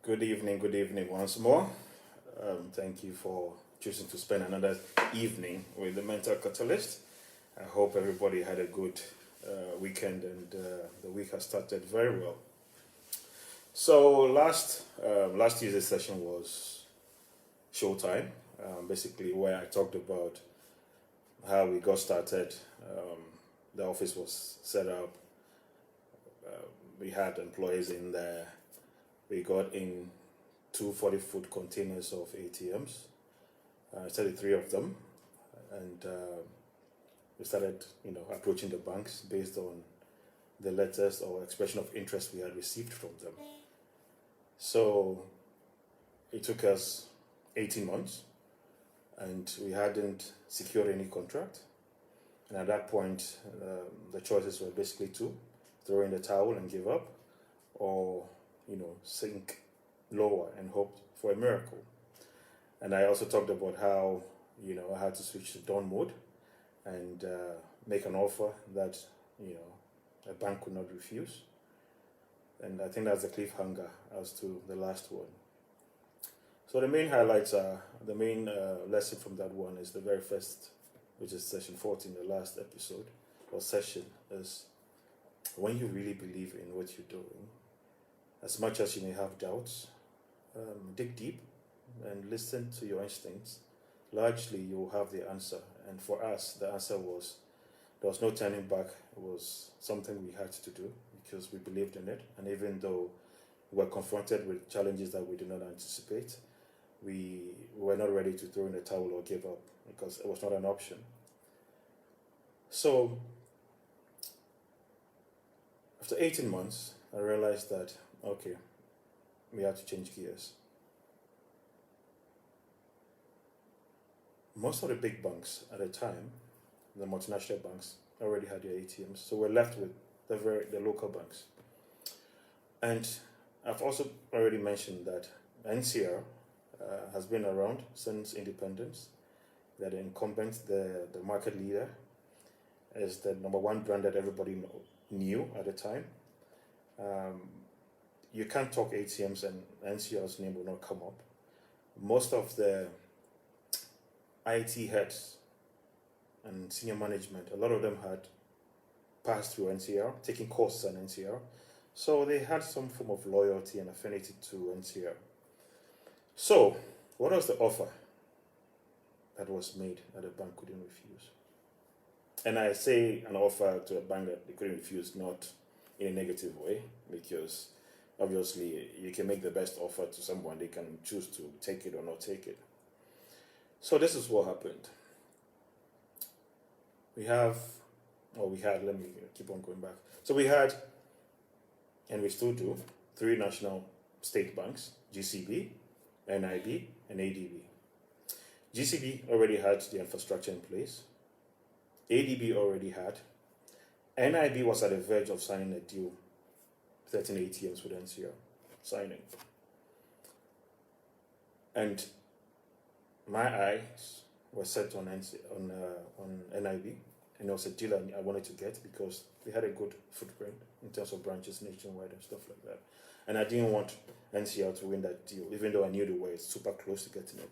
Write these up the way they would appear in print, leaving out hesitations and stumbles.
Good evening once more. Thank you for choosing to spend another evening with the Mental Catalyst. I hope everybody had a good weekend and the week has started very well. So last Tuesday's session was showtime, basically where I talked about how we got started. The office was set up. We had employees in there. We got in two 40-foot containers of ATMs, 33 of them, and we started, approaching the banks based on the letters or expression of interest we had received from them. So it took us 18 months, and we hadn't secured any contract. And at that point, the choices were basically two: throw in the towel and give up, or sink lower and hope for a miracle. And I also talked about how I had to switch to dawn mode and make an offer that a bank could not refuse. And I think that's the cliffhanger as to the last one. So the main highlights are the main lesson from that one is the very first, which is session 14, the last episode or session, is when you really believe in what you're doing, as much as you may have doubts, dig deep and listen to your instincts. Largely, you will have the answer. And for us, the answer was there was no turning back. It was something we had to do because we believed in it. And even though we were confronted with challenges that we did not anticipate, we were not ready to throw in the towel or give up because it was not an option. So, after 18 months, I realized that okay, we had to change gears. Most of the big banks at the time, the multinational banks, already had their ATMs, so we're left with the local banks. And I've also already mentioned that NCR has been around since independence. They're the incumbent, the market leader, is the number one brand that everybody knew at the time. You can't talk ATMs and NCR's name will not come up. Most of the IT heads and senior management, a lot of them had passed through NCR, taking courses on NCR. So they had some form of loyalty and affinity to NCR. So, what was the offer that was made that the bank couldn't refuse? And I say an offer to a bank that they couldn't refuse, not in a negative way, because obviously you can make the best offer to someone, they can choose to take it or not take it. So this is what happened. Let me keep on going back. So we had, and we still do, three national state banks: GCB, NIB, and ADB. GCB already had the infrastructure in place. ADB already had. NIB was at the verge of signing a deal, 13 ATMs with NCR, signing. And my eyes were set on NIB, and it was a deal I wanted to get because they had a good footprint in terms of branches nationwide and stuff like that. And I didn't want NCR to win that deal, even though I knew they were super close to getting it.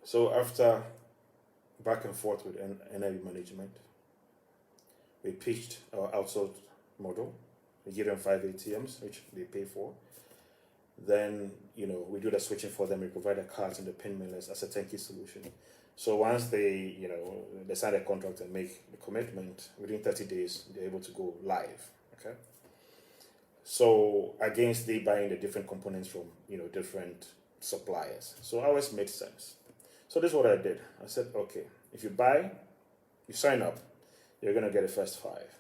So after back and forth with NIB management, we pitched our outsourced model. We give them 5 ATMs, which they pay for. Then, we do the switching for them. We provide the cards and the pin mailers as a turnkey solution. So once they sign a contract and make the commitment, within 30 days, they're able to go live, okay? So against they buying the different components from, different suppliers. So ours made sense. So this is what I did. I said, okay, if you sign up, you're going to get the first 5.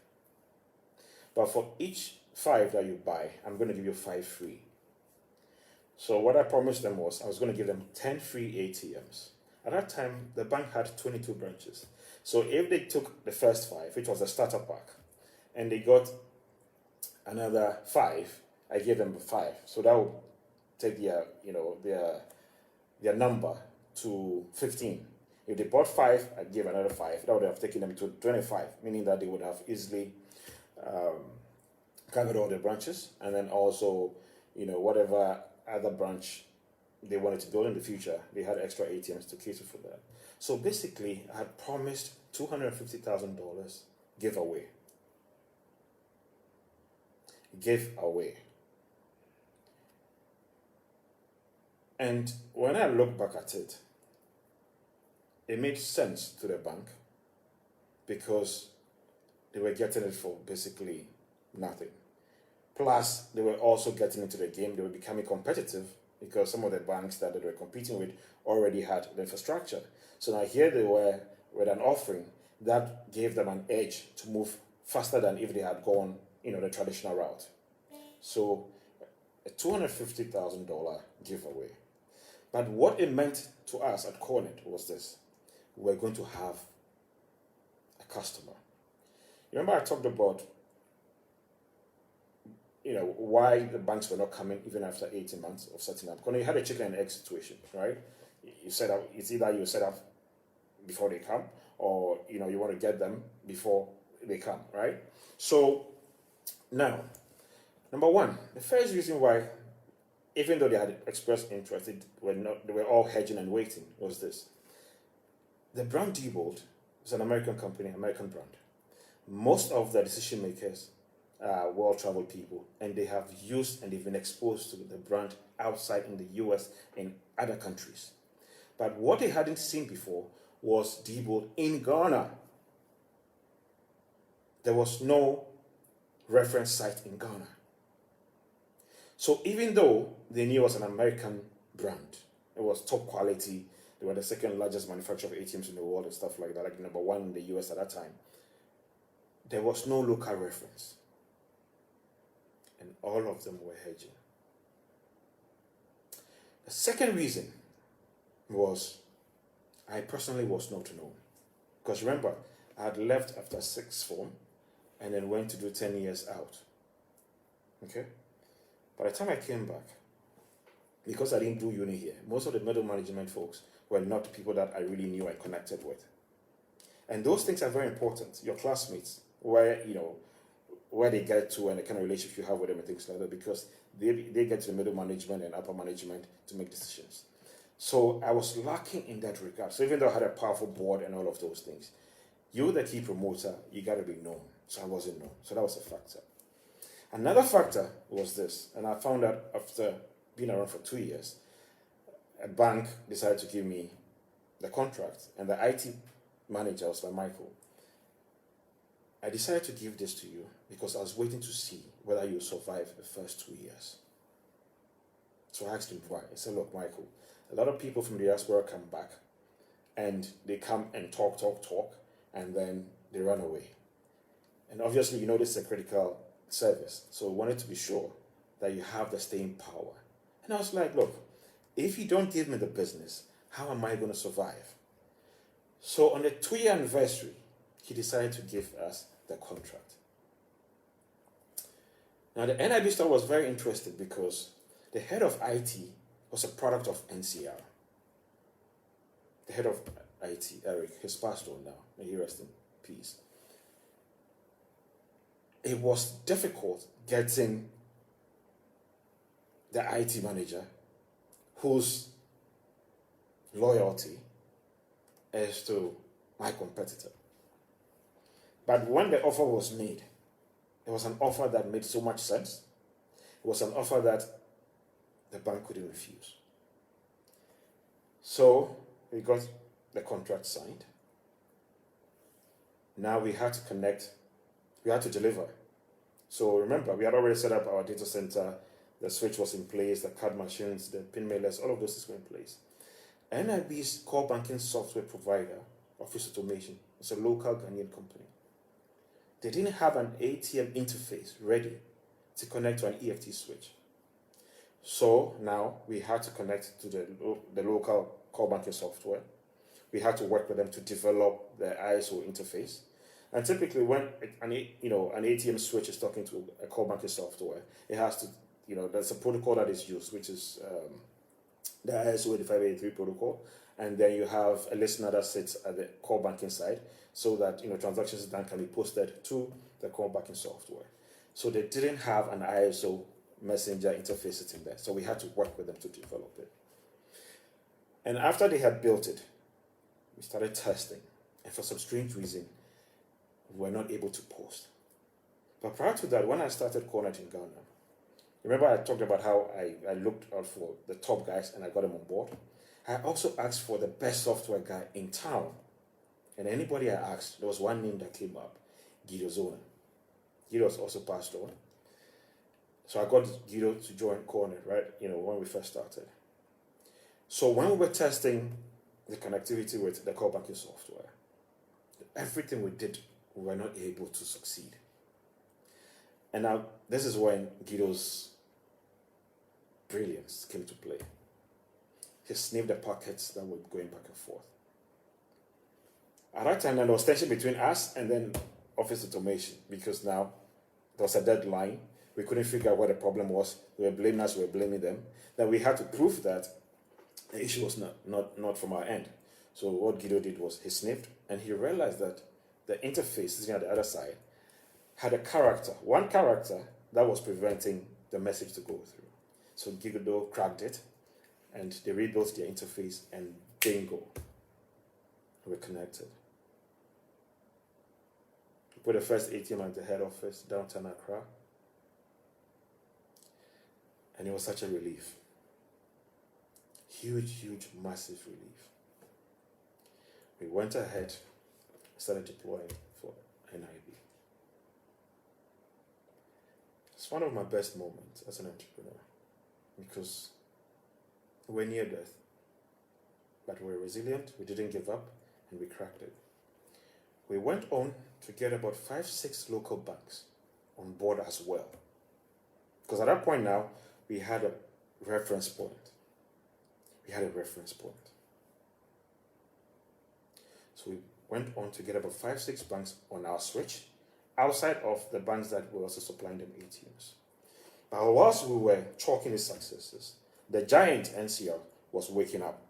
But for each 5 that you buy, I'm going to give you 5 free. So what I promised them was I was going to give them 10 free ATMs. At that time, the bank had 22 branches. So if they took the first 5, which was a starter pack, and they got another 5, I gave them 5. So that would take their number to 15. If they bought 5, I'd give another 5. That would have taken them to 25, meaning that they would have easily covered all the branches, and then also, whatever other branch they wanted to build in the future, they had extra ATMs to cater for that. So basically, I had promised $250,000 giveaway. Giveaway. And when I look back at it, it made sense to the bank because they were getting it for basically nothing. Plus, they were also getting into the game. They were becoming competitive because some of the banks that they were competing with already had the infrastructure. So now here they were with an offering that gave them an edge to move faster than if they had gone, the traditional route. So a $250,000 giveaway. But what it meant to us at Cornet was this. We're going to have a customer. Remember I talked about why the banks were not coming even after 18 months of setting up. Because you had a chicken and egg situation, right? You set up, it's either you set up before they come, or you want to get them before they come, right? So now, number one, the first reason why, even though they had expressed interest, they were all hedging and waiting, was this. The brand Diebold is an American company, American brand. Most of the decision makers are well-traveled people, and they have used and they've been exposed to the brand outside in the US and other countries. But what they hadn't seen before was Diebold in Ghana. There was no reference site in Ghana. So even though they knew it was an American brand, it was top quality, they were the second largest manufacturer of ATMs in the world and stuff like that, like number one in the US at that time, there was no local reference. And all of them were hedging. The second reason was I personally was not known. Because remember, I had left after sixth form and then went to do 10 years out. Okay? By the time I came back, because I didn't do uni here, most of the middle management folks were not people that I really knew and connected with. And those things are very important. Your classmates, where they get to and the kind of relationship you have with them and things like that, because they get to the middle management and upper management to make decisions. So I was lacking in that regard. So even though I had a powerful board and all of those things, you're the key promoter, you got to be known. So I wasn't known. So that was a factor. Another factor was this, and I found out after being around for 2 years, a bank decided to give me the contract, and the IT manager was like, Michael, I decided to give this to you because I was waiting to see whether you survive the first 2 years. So I asked him why. I said, look, Michael, a lot of people from the diaspora come back and they come and talk, and then they run away. And obviously, this is a critical service. So we wanted to be sure that you have the staying power. And I was like, look, if you don't give me the business, how am I going to survive? So on the 2-year anniversary, he decided to give us the contract. Now the NIB store was very interested because the head of IT was a product of NCR. The head of IT, Eric, he's passed on now. May he rest in peace. It was difficult getting the IT manager whose loyalty is to my competitor. But when the offer was made, it was an offer that made so much sense. It was an offer that the bank couldn't refuse. So we got the contract signed. Now we had to connect, we had to deliver. So remember, we had already set up our data center, the switch was in place, the card machines, the pin mailers, all of those things were in place. NIB's core banking software provider, Office Automation, is a local Ghanaian company. They didn't have an ATM interface ready to connect to an EFT switch. So now we had to connect to the local core banking software. We had to work with them to develop the ISO interface. And typically when an ATM switch is talking to a core banking software, it has to, there's a protocol that is used, which is the ISO 8583 protocol. And then you have a listener that sits at the core banking side so that transactions then can be posted to the core banking software. So they didn't have an ISO messenger interface sitting there. So we had to work with them to develop it. And after they had built it, we started testing. And for some strange reason, we were not able to post. But prior to that, when I started Cornet in Ghana, remember I talked about how I looked out for the top guys and I got them on board? I also asked for the best software guy in town. And anybody I asked, there was one name that came up, Guido Zona. Guido was also passed on. So I got Guido to join Cornet, right? When we first started. So when we were testing the connectivity with the core banking software, everything we did, we were not able to succeed. And now this is when Guido's brilliance came to play. He sniffed the packets that were going back and forth. At that time, there was tension between us and then office automation, because now there was a deadline. We couldn't figure out what the problem was. They were blaming us, we were blaming them. Then we had to prove that the issue was not from our end. So what Guido did was he sniffed and he realized that the interface sitting at the other side had one character that was preventing the message to go through. So Guido cracked it and they rebuilt their interface and bingo, we're connected. We put the first ATM at the head office, downtown Accra. And it was such a relief. Huge, massive relief. We went ahead, started deploying for NIB. It's one of my best moments as an entrepreneur because we're near death, but we're resilient, we didn't give up, and we cracked it. We went on to get about 5-6 local banks on board as well. Because at that point now, we had a reference point. So we went on to get about 5-6 banks on our switch, outside of the banks that were also supplying them ATMs. But whilst we were chalking these successes, the giant NCR was waking up,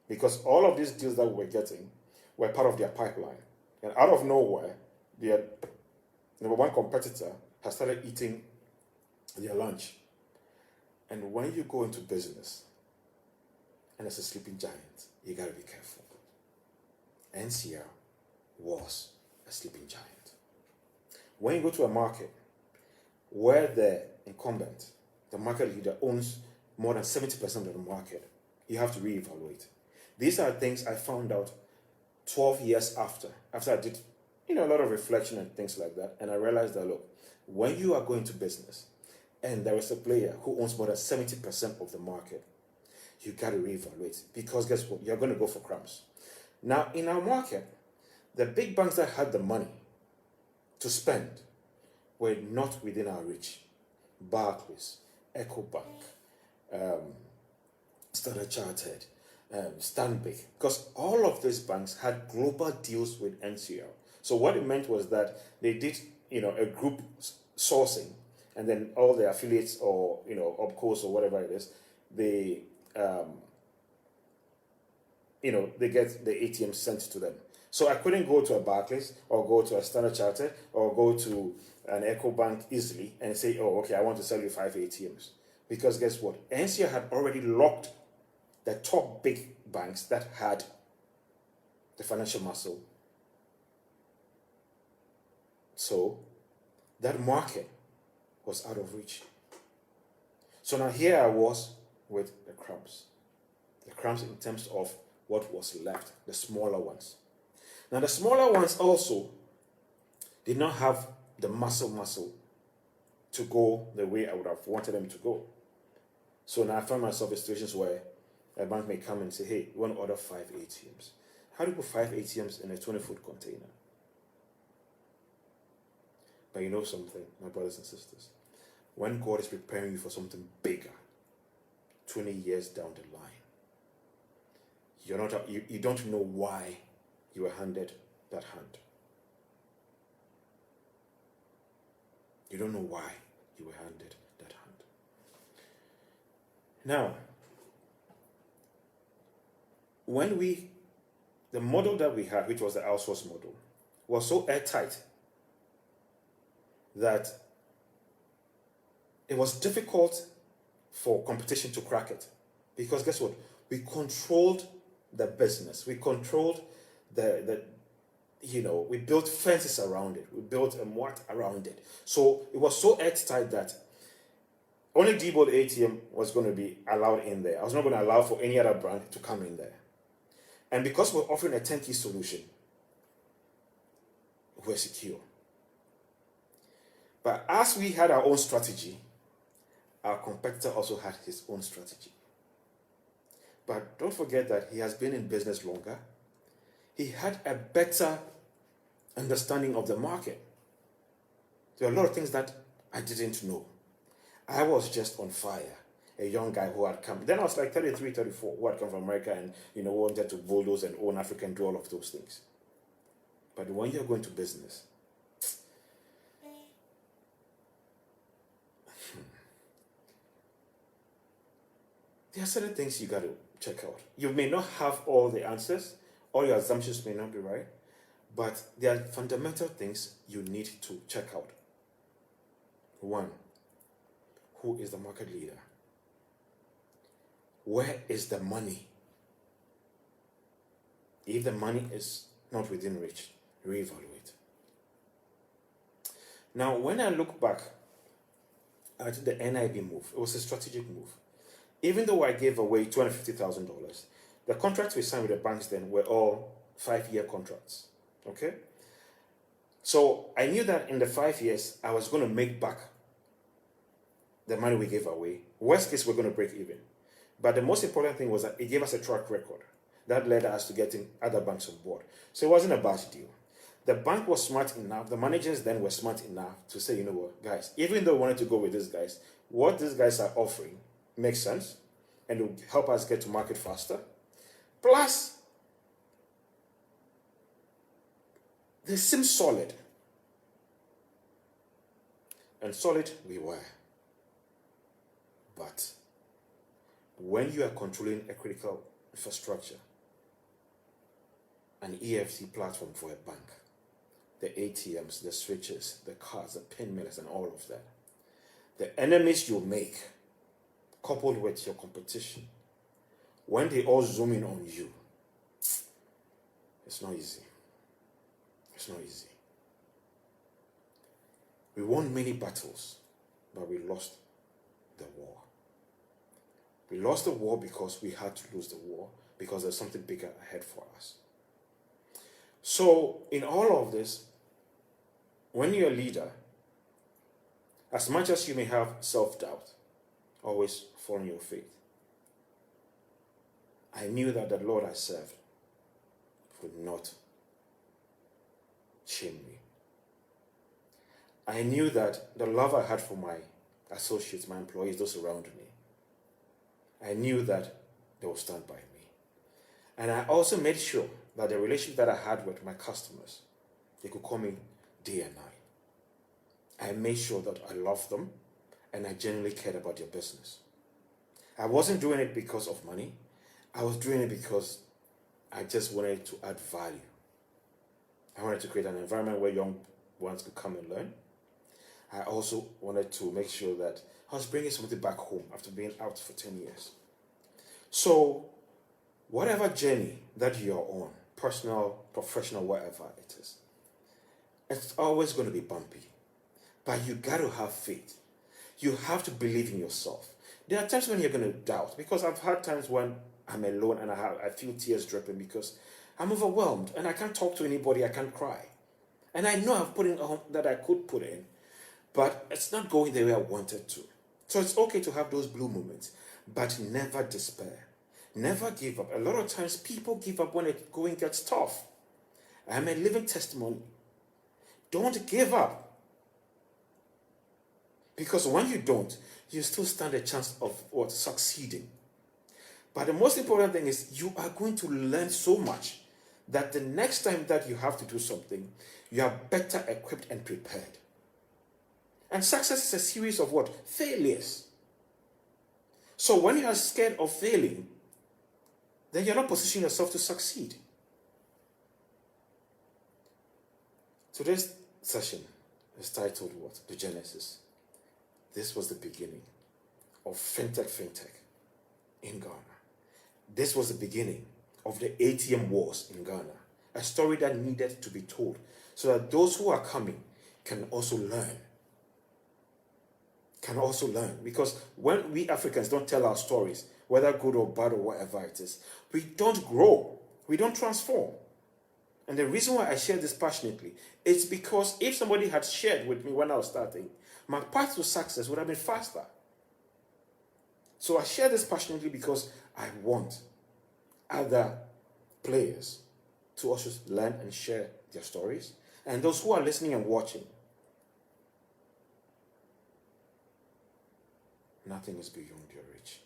because all of these deals that we were getting were part of their pipeline. And out of nowhere, their number one competitor has started eating their lunch. And when you go into business and it's a sleeping giant, you gotta be careful. NCR was a sleeping giant. When you go to a market where the incumbent, the market leader, owns more than 70% of the market, you have to reevaluate. These are things I found out 12 years after I did a lot of reflection and things like that, and I realized that, look, when you are going to business and there is a player who owns more than 70% of the market, you got to reevaluate, because guess what? You're going to go for crumbs. Now, in our market, the big banks that had the money to spend were not within our reach. Barclays, EcoBank, Standard Chartered, Stanbic, because all of these banks had global deals with NCR. So what it meant was that they did, a group sourcing, and then all the affiliates or opcos or whatever it is, they they get the ATM sent to them. So I couldn't go to a Barclays or go to a Standard Chartered or go to an EcoBank easily and say, oh, okay, I want to sell you 5 ATMs. Because guess what? NCR had already locked the top big banks that had the financial muscle. So that market was out of reach. So now here I was with the crumbs. The crumbs in terms of what was left, the smaller ones. Now the smaller ones also did not have the muscle to go the way I would have wanted them to go. So now I found myself in situations where a bank may come and say, hey, you want to order 5 ATMs. How do you put 5 ATMs in a 20-foot container? But you know something, my brothers and sisters, when God is preparing you for something bigger, 20 years down the line, you don't know why you were handed that hand. You don't know why you were handed that hand. Now, the model that we had, which was the outsource model, was so airtight that it was difficult for competition to crack it. Because guess what? We controlled the business. We controlled we built fences around it. We built a moat around it. So it was so airtight that only Diebold ATM was going to be allowed in there. I was not going to allow for any other brand to come in there. And because we're offering a turnkey solution, we're secure. But as we had our own strategy, our competitor also had his own strategy. But don't forget that he has been in business longer. He had a better understanding of the market. There are a lot of things that I didn't know. I was just on fire. A young guy who had come. Then I was like 33, 34, who had come from America and, wanted to bulldoze and own Africa and do all of those things. But when you're going to business, there are certain things you got to check out. You may not have all the answers, all your assumptions may not be right, but there are fundamental things you need to check out. One, who is the market leader? Where is the money? If the money is not within reach, reevaluate. Now, when I look back at the NIB move, it was a strategic move. Even though I gave away $250,000, the contracts we signed with the banks then were all 5-year contracts. Okay? So I knew that in the 5 years, I was going to make back the money we gave away. Worst case, we're going to break even. But the most important thing was that it gave us a track record that led us to getting other banks on board. So it wasn't a bad deal. The bank was smart enough, the managers then were smart enough to say, you know what, guys, even though we wanted to go with these guys, what these guys are offering makes sense and will help us get to market faster. Plus, they seem solid. And solid we were. But when you are controlling a critical infrastructure, an EFT platform for a bank, the ATMs, the switches, the cards, the pin millers, and all of that, the enemies you make, coupled with your competition, when they all zoom in on you, it's not easy. It's not easy. We won many battles, but we lost the war. We lost the war because we had to lose the war, because there's something bigger ahead for us. So, in all of this, when you're a leader, as much as you may have self-doubt, always follow your faith. I knew that the Lord I served would not shame me. I knew that the love I had for my associates, my employees, those around me, I knew that they would stand by me. And I also made sure that the relationship that I had with my customers, they could call me day and night. I made sure that I loved them and I genuinely cared about their business. I wasn't doing it because of money. I was doing it because I just wanted to add value. I wanted to create an environment where young ones could come and learn. I also wanted to make sure that I was bringing something back home after being out for 10 years. So, whatever journey that you're on, personal, professional, whatever it is, it's always going to be bumpy. But you got to have faith. You have to believe in yourself. There are times when you're going to doubt, because I've had times when I'm alone and I feel tears dripping because I'm overwhelmed and I can't talk to anybody, I can't cry. And I know I've put in all that I could put in, but it's not going the way I wanted to. So it's okay to have those blue moments, but never despair. Never give up. A lot of times people give up when it going gets tough. I'm a living testimony. Don't give up. Because when you don't, you still stand a chance of succeeding. But the most important thing is you are going to learn so much that the next time that you have to do something, you are better equipped and prepared. And success is a series of what? Failures. So when you are scared of failing, then you're not positioning yourself to succeed. Today's session is titled what? The Genesis. This was the beginning of fintech in Ghana. This was the beginning of the ATM wars in Ghana. A story that needed to be told so that those who are coming can also learn. Because when we Africans don't tell our stories, whether good or bad or whatever it is, we don't grow, we don't transform. And the reason why I share this passionately is because if somebody had shared with me when I was starting, my path to success would have been faster. So I share this passionately because I want other players to also learn and share their stories. And those who are listening and watching, nothing is beyond your reach.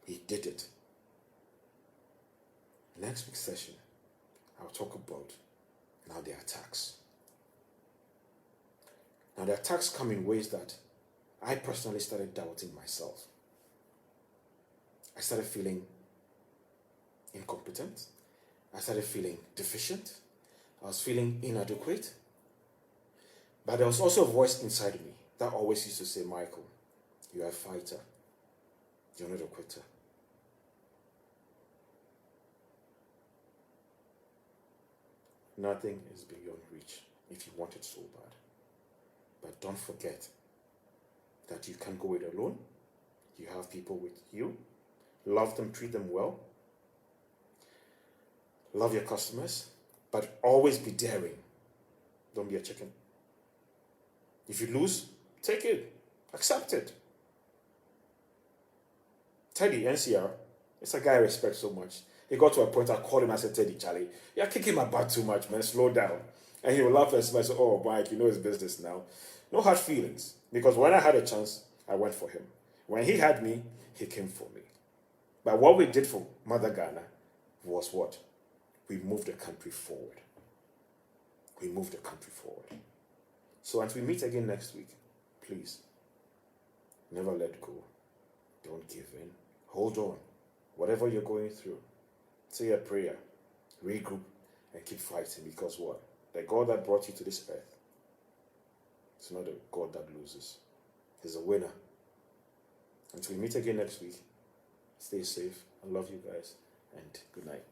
He did it. Next week's session, I'll talk about now the attacks. Now the attacks come in ways that I personally started doubting myself. I started feeling incompetent. I started feeling deficient. I was feeling inadequate. But there was also a voice inside me that always used to say, Michael, you are a fighter. You're not a quitter. Nothing is beyond reach if you want it so bad. But don't forget that you can't go it alone. You have people with you. Love them, treat them well. Love your customers, but always be daring. Don't be a chicken. If you lose, take it. Accept it. Teddy, NCR, it's a guy I respect so much. He got to a point, I called him, I said, Teddy, Charlie, you're kicking my butt too much, man, slow down. And he will laugh and smile, say, oh, Mike, you know his business now. No hard feelings, because when I had a chance, I went for him. When he had me, he came for me. But what we did for Mother Ghana was what? We moved the country forward. We moved the country forward. So until we meet again next week, please, never let go. Don't give in. Hold on. Whatever you're going through, say a prayer, regroup, and keep fighting. Because what? The God that brought you to this earth is not a God that loses. He's a winner. Until we meet again next week, stay safe. I love you guys, and good night.